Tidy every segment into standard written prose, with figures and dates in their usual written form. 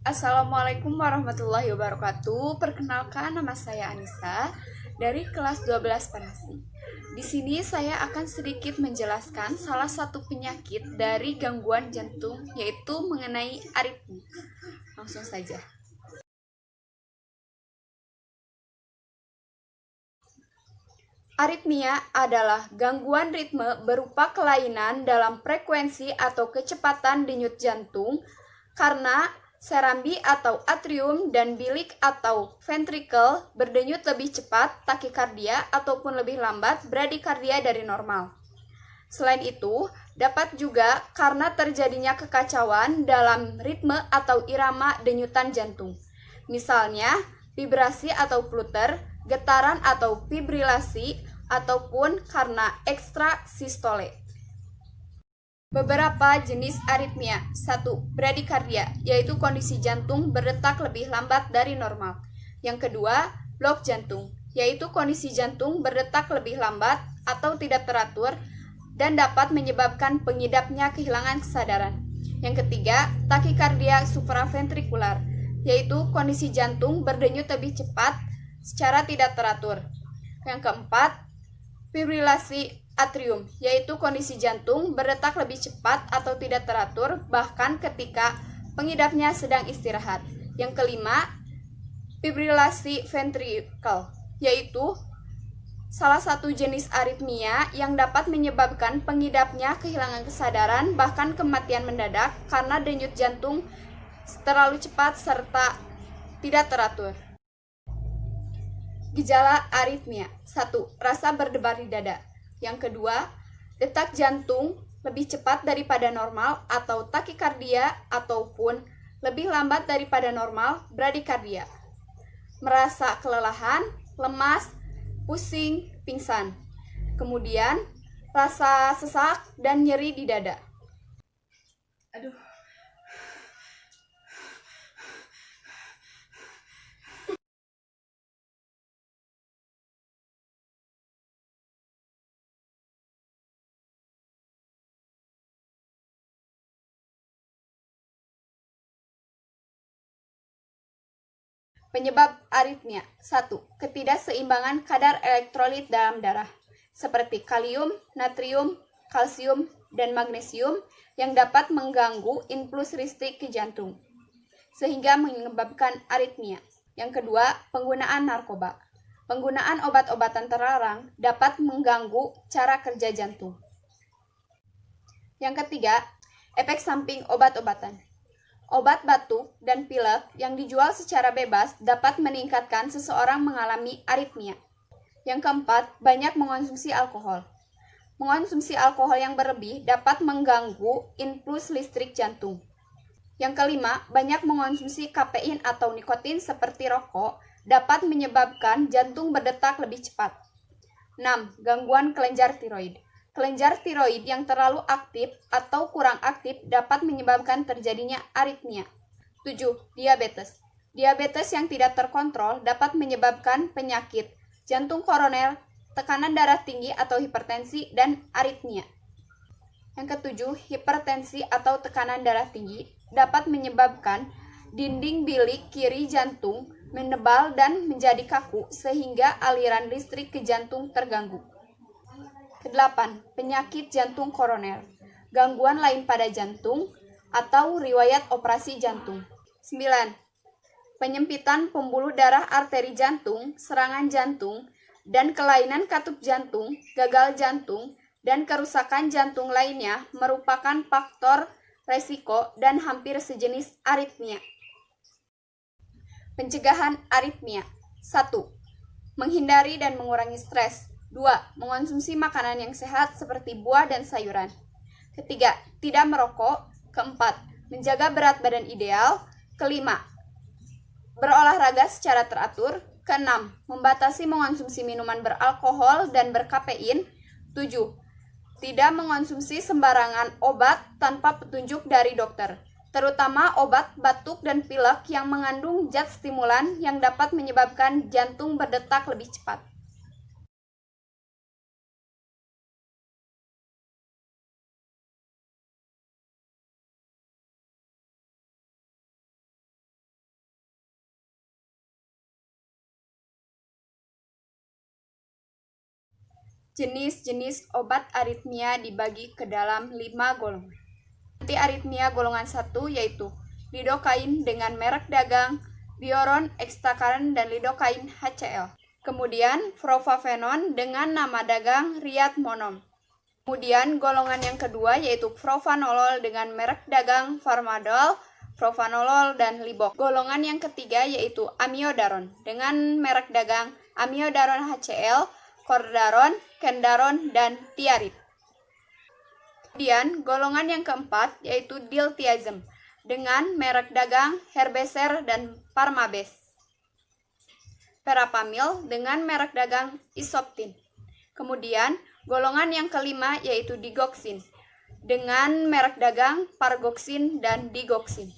Assalamualaikum warahmatullahi wabarakatuh. Perkenalkan, nama saya Anissa dari kelas 12 Panasi. Di sini saya akan sedikit menjelaskan salah satu penyakit dari gangguan jantung, yaitu mengenai aritmia. Langsung saja. Aritmia adalah gangguan ritme berupa kelainan dalam frekuensi atau kecepatan denyut jantung karena serambi atau atrium dan bilik atau ventricle berdenyut lebih cepat, takikardia, ataupun lebih lambat, bradikardia dari normal. Selain itu, dapat juga karena terjadinya kekacauan dalam ritme atau irama denyutan jantung. Misalnya, vibrasi atau flutter, getaran atau fibrilasi, ataupun karena ekstrasistole. Beberapa jenis aritmia. 1. Bradikardia, yaitu kondisi jantung berdetak lebih lambat dari normal. Yang kedua, blok jantung, yaitu kondisi jantung berdetak lebih lambat atau tidak teratur dan dapat menyebabkan pengidapnya kehilangan kesadaran. Yang ketiga, takikardia supraventrikular, yaitu kondisi jantung berdenyut lebih cepat secara tidak teratur. Yang keempat, fibrilasi atrium, yaitu kondisi jantung berdetak lebih cepat atau tidak teratur bahkan ketika pengidapnya sedang istirahat. Yang kelima, fibrilasi ventricle, yaitu salah satu jenis aritmia yang dapat menyebabkan pengidapnya kehilangan kesadaran bahkan kematian mendadak karena denyut jantung terlalu cepat serta tidak teratur. Gejala aritmia. 1. Rasa berdebar di dada. Yang kedua, detak jantung lebih cepat daripada normal atau takikardia ataupun lebih lambat daripada normal, bradikardia. Merasa kelelahan, lemas, pusing, pingsan. Kemudian, rasa sesak dan nyeri di dada. Aduh. Penyebab aritmia. 1. Ketidakseimbangan kadar elektrolit dalam darah, seperti kalium, natrium, kalsium, dan magnesium yang dapat mengganggu impuls listrik ke jantung, sehingga menyebabkan aritmia. Yang kedua, penggunaan narkoba. Penggunaan obat-obatan terlarang dapat mengganggu cara kerja jantung. Yang ketiga, efek samping obat-obatan. Obat batuk dan pilek yang dijual secara bebas dapat meningkatkan seseorang mengalami aritmia. Yang keempat, banyak mengonsumsi alkohol. Mengonsumsi alkohol yang berlebih dapat mengganggu impuls listrik jantung. Yang kelima, banyak mengonsumsi kafein atau nikotin seperti rokok dapat menyebabkan jantung berdetak lebih cepat. 6. Gangguan kelenjar tiroid. Kelenjar tiroid yang terlalu aktif atau kurang aktif dapat menyebabkan terjadinya aritmia. 7. Diabetes. Diabetes yang tidak terkontrol dapat menyebabkan penyakit jantung koroner, tekanan darah tinggi atau hipertensi, dan aritmia. Yang ketujuh, hipertensi atau tekanan darah tinggi dapat menyebabkan dinding bilik kiri jantung menebal dan menjadi kaku sehingga aliran listrik ke jantung terganggu. Kedelapan, penyakit jantung koroner, gangguan lain pada jantung atau riwayat operasi jantung. 9. Penyempitan pembuluh darah arteri jantung, serangan jantung, dan kelainan katup jantung, gagal jantung, dan kerusakan jantung lainnya merupakan faktor resiko dan hampir sejenis aritmia. Pencegahan aritmia. 1. Menghindari dan mengurangi stres. 2. Mengonsumsi makanan yang sehat seperti buah dan sayuran. Ketiga, tidak merokok. Keempat, menjaga berat badan ideal. Kelima, berolahraga secara teratur. Keenam, membatasi mengonsumsi minuman beralkohol dan berkafein. 7. Tidak mengonsumsi sembarangan obat tanpa petunjuk dari dokter, terutama obat batuk dan pilek yang mengandung zat stimulan yang dapat menyebabkan jantung berdetak lebih cepat. Jenis-jenis obat aritmia dibagi ke dalam 5 golongan. Anti-aritmia golongan 1 yaitu lidokain dengan merek dagang Bioron, Extacarin, dan lidokain HCl. Kemudian Frovafenon dengan nama dagang Riatmonom. Kemudian golongan yang kedua yaitu Provanolol dengan merek dagang Farmadol, Provanolol, dan Libok. Golongan yang ketiga yaitu Amiodaron dengan merek dagang Amiodaron HCl, Cordaron, Kendaron, dan Tiarit. Kemudian golongan yang keempat yaitu Diltiazem dengan merek dagang Herbeser dan Parmabes. Verapamil dengan merek dagang Isoptin. Kemudian golongan yang kelima yaitu Digoxin dengan merek dagang Pargoxin dan Digoxin.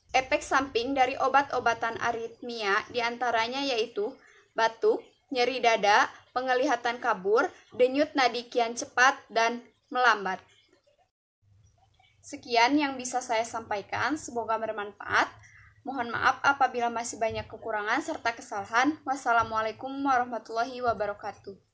Efek samping dari obat-obatan aritmia diantaranya yaitu batuk, nyeri dada, penglihatan kabur, denyut nadi kian cepat, dan melambat. Sekian yang bisa saya sampaikan, semoga bermanfaat. Mohon maaf apabila masih banyak kekurangan serta kesalahan. Wassalamualaikum warahmatullahi wabarakatuh.